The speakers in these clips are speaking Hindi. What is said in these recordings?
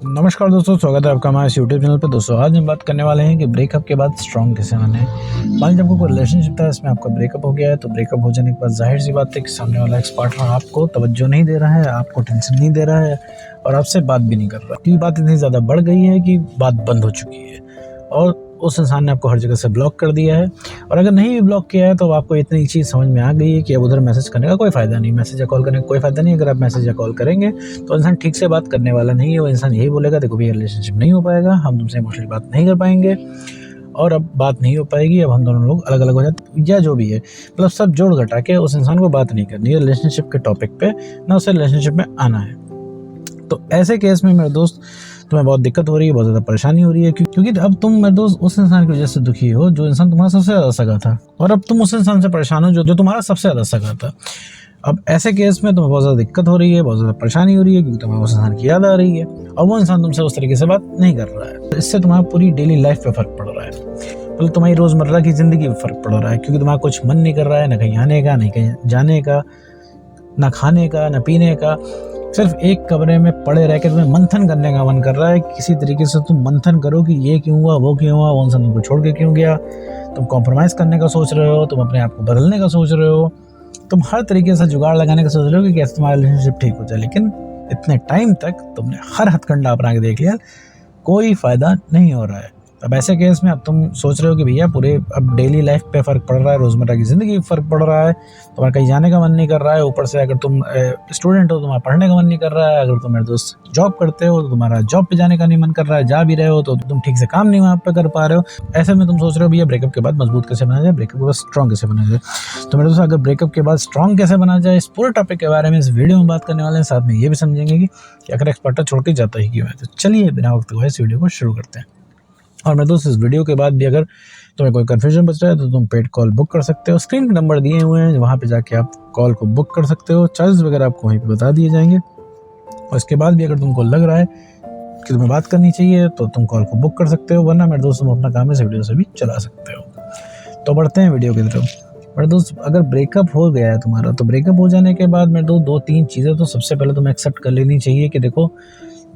नमस्कार दोस्तों, स्वागत है आपका हमारे यूट्यूब चैनल पे। दोस्तों आज हम बात करने वाले हैं कि ब्रेकअप के बाद स्ट्रॉन्ग कैसे बने। मान लीजिए आपको कोई रिलेशनशिप था, इसमें आपका ब्रेकअप हो गया है, तो ब्रेकअप हो जाने के बाद जाहिर सी बात है कि सामने वाला एक्स पार्टनर आपको तवज्जो नहीं दे रहा है, आपको टेंशन नहीं दे रहा है और आपसे बात भी नहीं कर रहा, क्योंकि बात इतनी ज़्यादा बढ़ गई है कि बात बंद हो चुकी है और उस इंसान ने आपको हर जगह से ब्लॉक कर दिया है। और अगर नहीं भी ब्लॉक किया है तो आपको इतनी चीज़ समझ में आ गई है कि अब उधर मैसेज करने का कोई फ़ायदा नहीं, मैसेज या कॉल करने का कोई फ़ायदा नहीं। अगर आप मैसेज या कॉल करेंगे तो इंसान ठीक से बात करने वाला नहीं है। वो इंसान यही बोलेगा, देखो भैया रिलेशनशिप नहीं हो पाएगा, हम तुमसे इमोशनली बात नहीं कर पाएंगे और अब बात नहीं हो पाएगी, अब हम दोनों लोग अलग अलग हो जाते या जो भी है। मतलब सब जोड़ घटा के उस इंसान को बात नहीं करनी है रिलेशनशिप के टॉपिक पे, ना उसे रिलेशनशिप में आना है। तो ऐसे केस में मेरे दोस्त तुम्हें बहुत दिक्कत हो रही है, बहुत ज़्यादा परेशानी हो रही है, क्योंकि अब तुम मेरे दोस्त उस इंसान की वजह से दुखी हो जो इंसान तुम्हारा सबसे ज़्यादा सगा था, और अब तुम उस इंसान से परेशान हो जो तुम्हारा सबसे ज़्यादा सगा था। अब ऐसे केस में तुम्हें बहुत ज़्यादा दिक्कत हो रही है, बहुत ज़्यादा परेशानी हो रही है, क्योंकि तुम्हें उस इंसान की याद आ रही है और वो इंसान तुमसे उस तरीके से बात नहीं कर रहा है। इससे तुम्हारा पूरी डेली लाइफ पे फ़र्क पड़ रहा है, मतलब तुम्हारी रोज़मर्रा की ज़िंदगी पे फ़र्क पड़ रहा है, क्योंकि तुम्हारा कुछ मन नहीं कर रहा है, ना कहीं आने का, नहीं कहीं जाने का, ना खाने का, ना पीने का। सिर्फ एक कमरे में पड़े रह के तुम्हें मंथन करने का मन कर रहा है। किसी तरीके से तुम मंथन करो कि ये क्यों हुआ, वो क्यों हुआ, वो इंसान तुमको छोड़ के क्यों गया। तुम कॉम्प्रोमाइज़ करने का सोच रहे हो, तुम अपने आप को बदलने का सोच रहे हो, तुम हर तरीके से जुगाड़ लगाने का सोच रहे हो कि कैसे तुम्हारा रिलेशनशिप ठीक हो जाए। लेकिन इतने टाइम तक तुमने हर हथकंडा अपना के देख लिया, कोई फ़ायदा नहीं हो रहा है। अब ऐसे केस में अब तुम सोच रहे हो कि भैया पूरे अब डेली लाइफ पे फ़र्क पड़ रहा है, रोज़मर्रा की ज़िंदगी पे फ़र्क पड़ रहा है, तुम्हारा कहीं जाने का मन नहीं कर रहा है। ऊपर से अगर तुम स्टूडेंट हो, तुम्हारा पढ़ने का मन नहीं कर रहा है। अगर तुम मेरे दोस्त जॉब करते हो तो तुम्हारा जॉब पे जाने का नहीं मन कर रहा है, जा भी रहे हो तो तुम ठीक से काम नहीं वहाँ पे कर पा रहे हो। ऐसे में तुम सोच रहे हो भैया ब्रेकअप के बाद मजबूत कैसे बना जाए, ब्रेकअप के बाद स्ट्रॉन्ग कैसे बना जाए। तो मेरे दोस्त अगर ब्रेकअप के बाद स्ट्रॉन्ग कैसे बना जाए, इस पूरे टॉपिक के बारे में इस वीडियो में बात करने वाले हैं। साथ में ये भी समझेंगे कि अगर एक्सपर्ट छोड़ के जाता ही क्यों है। तो चलिए बिना वक्त गवाए इस वीडियो को शुरू करते हैं। और मेरे दोस्त इस वीडियो के बाद भी अगर तुम्हें कोई कन्फ्यूजन बच रहा है तो तुम पेड कॉल बुक कर सकते हो। स्क्रीन पे नंबर दिए हुए हैं, वहाँ पे जाके आप कॉल को बुक कर सकते हो। चार्जेस वगैरह आपको वहीं पे बता दिए जाएंगे। और इसके बाद भी अगर तुमको लग रहा है कि तुम्हें बात करनी चाहिए तो तुम कॉल को बुक कर सकते हो, वरना मेरे दोस्त तुम अपना काम इस वीडियो से भी चला सकते हो। तो बढ़ते हैं वीडियो की तरफ। मेरे दोस्त अगर ब्रेकअप हो गया है तुम्हारा, तो ब्रेकअप हो जाने के बाद मेरे दोस्त 2-3 चीज़ें तो सबसे पहले तुम्हें एक्सेप्ट कर लेनी चाहिए कि देखो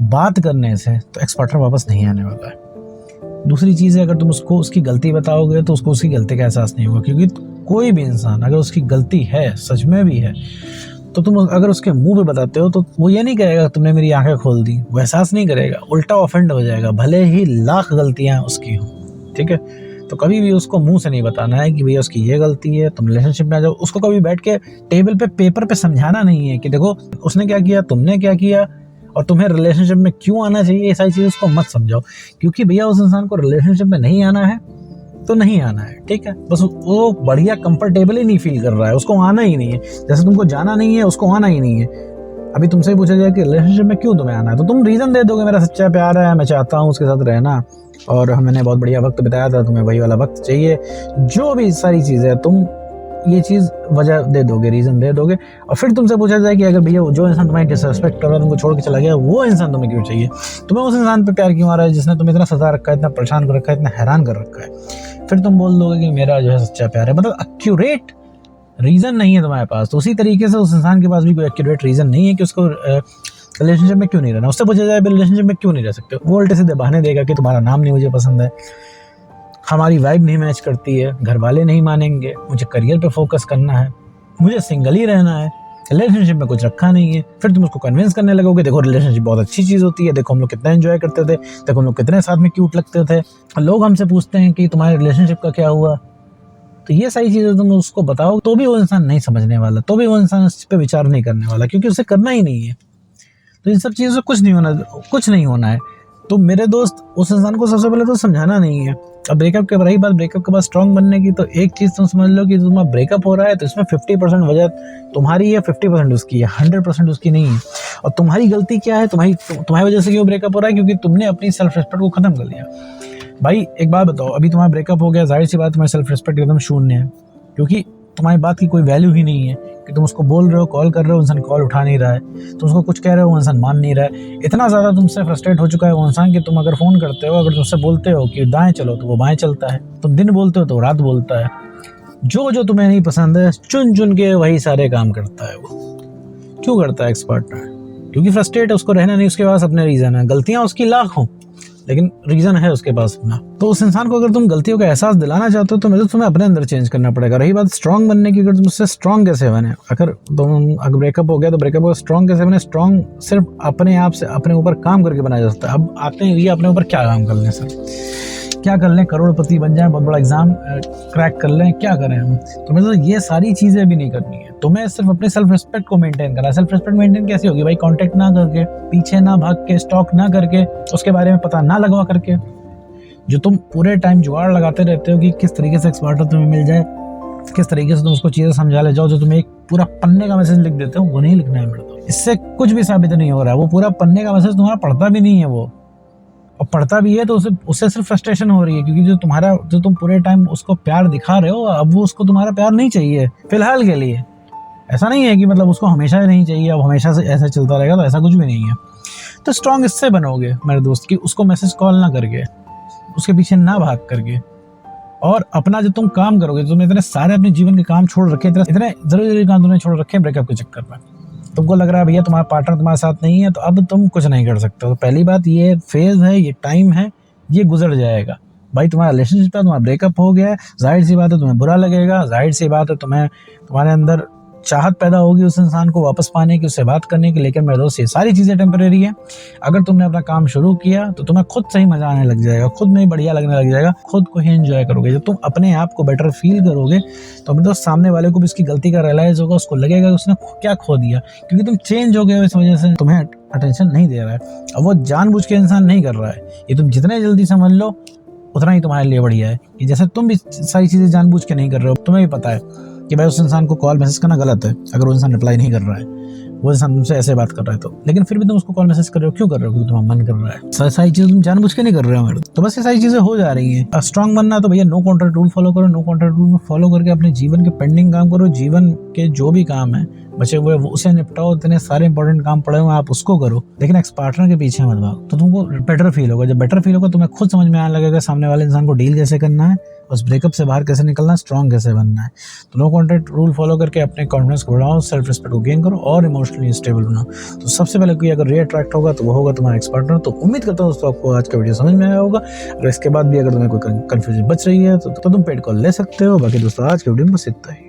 बात करने से तो एक्स पार्टनर वापस नहीं आने वाला है। दूसरी चीज़ है, अगर तुम उसको उसकी गलती बताओगे तो उसको उसकी गलती का एहसास नहीं होगा, क्योंकि कोई भी इंसान अगर उसकी गलती है, सच में भी है, तो तुम अगर उसके मुंह पे बताते हो तो वो ये नहीं कहेगा तुमने मेरी आंखें खोल दी, वो एहसास नहीं करेगा, उल्टा ऑफेंड हो जाएगा, भले ही लाख गलतियाँ उसकी हों। ठीक है, तो कभी भी उसको मुंह से नहीं बताना है कि भैया उसकी ये गलती है, तुम रिलेशनशिप में आ जाओ। उसको कभी बैठ के टेबल पे पेपर पे समझाना नहीं है कि देखो उसने क्या किया, तुमने क्या किया और तुम्हें रिलेशनशिप में क्यों आना चाहिए। ये सारी चीज़ उसको मत समझाओ, क्योंकि भैया उस इंसान को रिलेशनशिप में नहीं आना है तो नहीं आना है। ठीक है, बस वो बढ़िया कंफर्टेबल ही नहीं फील कर रहा है, उसको आना ही नहीं है। जैसे तुमको जाना नहीं है, उसको आना ही नहीं है। अभी तुमसे पूछा जाए कि रिलेशनशिप में क्यों तुम्हें आना है, तो तुम रीज़न दे दोगे, मेरा सच्चा प्यार है, मैं चाहता हूँ उसके साथ रहना और मैंने बहुत बढ़िया वक्त बिताया था, तुम्हें वही वाला वक्त चाहिए। जो भी सारी चीज़ें तुम ये चीज़ वजह दे दोगे, रीज़न दे दोगे। और फिर तुमसे पूछा जाए कि अगर भैया जो इंसान तुम्हारी डिसरिस्पेक्ट कर रहा है, तुमको छोड़ के चला गया, वो इंसान तुम्हें क्यों चाहिए, तुम्हें उस इंसान पे प्यार क्यों आ रहा है जिसने तुम्हें इतना सता रखा है, इतना परेशान कर रखा है, इतना हैरान कर रखा है। फिर तुम बोल दोगे कि मेरा जो है सच्चा प्यार है। मतलब एक्यूरेट रीज़न नहीं है तुम्हारे पास। तो उसी तरीके से उस इंसान के पास भी कोई एक्यूरेट रीज़न नहीं है कि उसको रिलेशनशिप में क्यों नहीं रहना। उससे पूछा जाए रिलेशनशिप में क्यों नहीं रह सकते, वो उल्टे सीधे बहाने देगा कि तुम्हारा नाम नहीं मुझे पसंद है, हमारी वाइब नहीं मैच करती है, घर वाले नहीं मानेंगे, मुझे करियर पे फोकस करना है, मुझे सिंगल ही रहना है, रिलेशनशिप में कुछ रखा नहीं है। फिर तुम उसको कन्विंस करने लगोगे, देखो रिलेशनशिप बहुत अच्छी चीज़ होती है, देखो हम लोग कितना एंजॉय करते थे, देखो हम लोग कितने साथ में क्यूट लगते थे। लोग हमसे पूछते हैं कि तुम्हारे रिलेशनशिप का क्या हुआ। तो ये सारी चीज़ें तुम उसको बताओ तो भी वो इंसान नहीं समझने वाला, तो भी वो इंसान इस पर विचार नहीं करने वाला, क्योंकि उसे करना ही नहीं है। तो इन सब चीज़ों से कुछ नहीं होना है। तो मेरे दोस्त उस इंसान को सबसे पहले तो समझाना नहीं है। अब ब्रेकअप के रही बात ब्रेकअप के बाद स्ट्रॉन्ग बनने की, तो एक चीज़ तुम समझ लो कि तुम्हारा ब्रेकअप हो रहा है तो इसमें 50% वजह तुम्हारी है, 50% उसकी है, 100% उसकी नहीं है। और तुम्हारी गलती क्या है, तुम्हारी वजह से क्यों ब्रेकअप हो रहा है, क्योंकि तुमने अपनी सेल्फ रिस्पेक्ट को ख़त्म कर लिया। भाई एक बात बताओ, अभी तुम्हारा ब्रेकअप हो गया, जाहिर सी बात तुम्हारी सेल्फ रिस्पेक्ट एकदम शून्य है, क्योंकि तुम्हारी बात की कोई वैल्यू ही नहीं है कि तुम उसको बोल रहे हो, कॉल कर रहे हो, इंसान कॉल उठा नहीं रहा है, तुम उसको कुछ कह रहे हो, वो इंसान मान नहीं रहा है। इतना ज़्यादा तुमसे फ्रस्ट्रेट हो चुका है वो इंसान कि तुम अगर फ़ोन करते हो, अगर तुमसे बोलते हो कि दाएं चलो तो वो बाएं चलता है, तुम दिन बोलते हो तो रात बोलता है, जो तुम्हें नहीं पसंद है चुन चुन के वही सारे काम करता है। वो क्यों करता है एक्स पार्टनर? क्योंकि फ्रस्ट्रेट है, उसको रहना नहीं, उसके पास अपने रीजन है, गलतियां उसकी लाख हो लेकिन रीजन है उसके पास अपना। तो उस इंसान को अगर तुम गलतियों का एहसास दिलाना चाहते हो तो मतलब तुम्हें अपने अंदर चेंज करना पड़ेगा। रही बात स्ट्रांग बनने की, अगर तुम उससे स्ट्रांग कैसे बने, अगर ब्रेकअप हो गया तो ब्रेकअप स्ट्रांग कैसे बने? स्ट्रांग सिर्फ अपने आप से अपने ऊपर काम करके बनाया जा सकता है। अब आते हैं ये अपने ऊपर क्या काम कर लें सर, क्या कर लें, करोड़पति बन जाएं, बहुत बड़ा एग्जाम क्रैक कर लें, क्या करें हम? तो मतलब ये सारी चीजें भी नहीं करनी है, तुम्हें सिर्फ अपने सेल्फ रिस्पेक्ट को मेंटेन करना है। सेल्फ रिस्पेक्ट मेंटेन कैसे होगी भाई? कांटेक्ट ना करके, पीछे ना भाग के, स्टॉक ना करके, उसके बारे में पता ना लगवा करके। जो तुम पूरे टाइम जुगाड़ लगाते रहते हो कि किस तरीके से एक्सपर्ट तुम्हें मिल जाए, किस तरीके से तुम उसको चीजें समझा ले जाओ, जो तुम्हें एक पूरा पन्ने का मैसेज लिख देते हो, वो नहीं लिखना है मेरे को। इससे कुछ भी साबित नहीं हो रहा है। वो पूरा पन्ने का मैसेज तुम्हारा पढ़ता भी नहीं है वो, और पढ़ता भी है तो उससे सिर्फ फ्रस्ट्रेशन हो रही है, क्योंकि जो तुम पूरे टाइम उसको प्यार दिखा रहे हो, अब वो उसको तुम्हारा प्यार नहीं चाहिए फिलहाल के लिए। ऐसा नहीं है कि मतलब उसको हमेशा नहीं चाहिए, अब हमेशा से ऐसा चलता रहेगा, तो ऐसा कुछ भी नहीं है। तो स्ट्रांग इससे बनोगे मेरे दोस्त, कि उसको मैसेज कॉल ना करके, उसके पीछे ना भाग करके, और अपना जो तुम काम करोगे, तुमने इतने सारे अपने जीवन के काम छोड़ रखे, इतने जरूरी काम तुमने छोड़ रखे ब्रेकअप के चक्कर में। तुमको लग रहा है भैया तुम्हारा पार्टनर तुम्हारे साथ नहीं है, तो अब तुम कुछ नहीं कर सकते हो। तो पहली बात, ये फेज है, ये टाइम है, ये गुजर जाएगा भाई। तुम्हारा रिलेशनशिप है, तुम्हारा ब्रेकअप हो गया है, जाहिर सी बात है तुम्हें बुरा लगेगा, जाहिर सी बात है तुम्हारे अंदर चाहत पैदा होगी उस इंसान को वापस पाने की, उससे बात करने की। लेकिन मेरे दोस्त, ये सारी चीज़ें टेम्परेरी है। अगर तुमने अपना काम शुरू किया तो तुम्हें खुद से ही मजा आने लग जाएगा, खुद में ही बढ़िया लगने लग जाएगा, खुद को ही एंजॉय करोगे। जब तुम अपने आप को बेटर फील करोगे तो मेरे दोस्त, सामने वाले को भी उसकी गलती का रियलाइज होगा, उसको लगेगा कि उसने क्या खो दिया, क्योंकि तुम चेंज हो गए हो, इस वजह से तुम्हें अटेंशन नहीं दे रहा है। अब वो जानबूझ के इंसान नहीं कर रहा है, ये तुम जितने जल्दी समझ लो उतना ही तुम्हारे लिए बढ़िया है। कि जैसे तुम भी सारी चीज़ें जानबूझ के नहीं कर रहे हो, तुम्हें भी पता है कि भाई उस इंसान को कॉल मैसेज करना गलत है, अगर वो इंसान रिप्लाई नहीं कर रहा है, वो इंसान तुमसे ऐसे बात कर रहा है तो, लेकिन फिर भी तुम उसको कॉल मैसेज कर रहे हो। क्यों कर रहे हो? क्योंकि तुम्हारा मन कर रहा है। सारी चीज़ें तुम जानबूझ के नहीं कर रहे हो मेरे। तो बस ये सारी चीज़ें हो जा रही हैं। स्ट्रांग बनना तो भैया नो कॉन्ट्रैक्ट रूल फॉलो करो, नो कॉन्ट्रैक्ट रूल फॉलो करके अपने जीवन के पेंडिंग काम करो, जीवन के जो भी काम है बचे हुए उसे निपटाओ। इतने सारे इंपॉर्टेंट काम पड़े हुए आप उसको करो, लेकिन एक्स पार्टनर के पीछे मत भागो। तो तुमको बेटर फील होगा। जब बेटर फील होगा तुम्हें खुद समझ में आने लगेगा सामने वाले इंसान को डील कैसे करना है, उस ब्रेकअप से बाहर कैसे निकलना है, स्ट्रांग कैसे बनना है। तो नो कॉन्ट्रैक्ट रूल फॉलो करके अपने कॉन्फिडेंस को बढ़ाओ, सेल्फ रिस्पेक्ट को गेन करो और इमोशनली स्टेबल बनाओ। तो सबसे पहले कोई अगर रीअट्रैक्ट होगा तो वो होगा तुम्हारा एक्स पार्टनर। तो उम्मीद करता हूँ दोस्तों आपको आज का वीडियो समझ में आया होगा। अगर इसके बाद भी अगर तुम्हें कोई कंफ्यूजन बच रही है तो तुम पेड कॉल ले सकते हो। बाकी दोस्तों आज के वीडियो में बस इतना ही।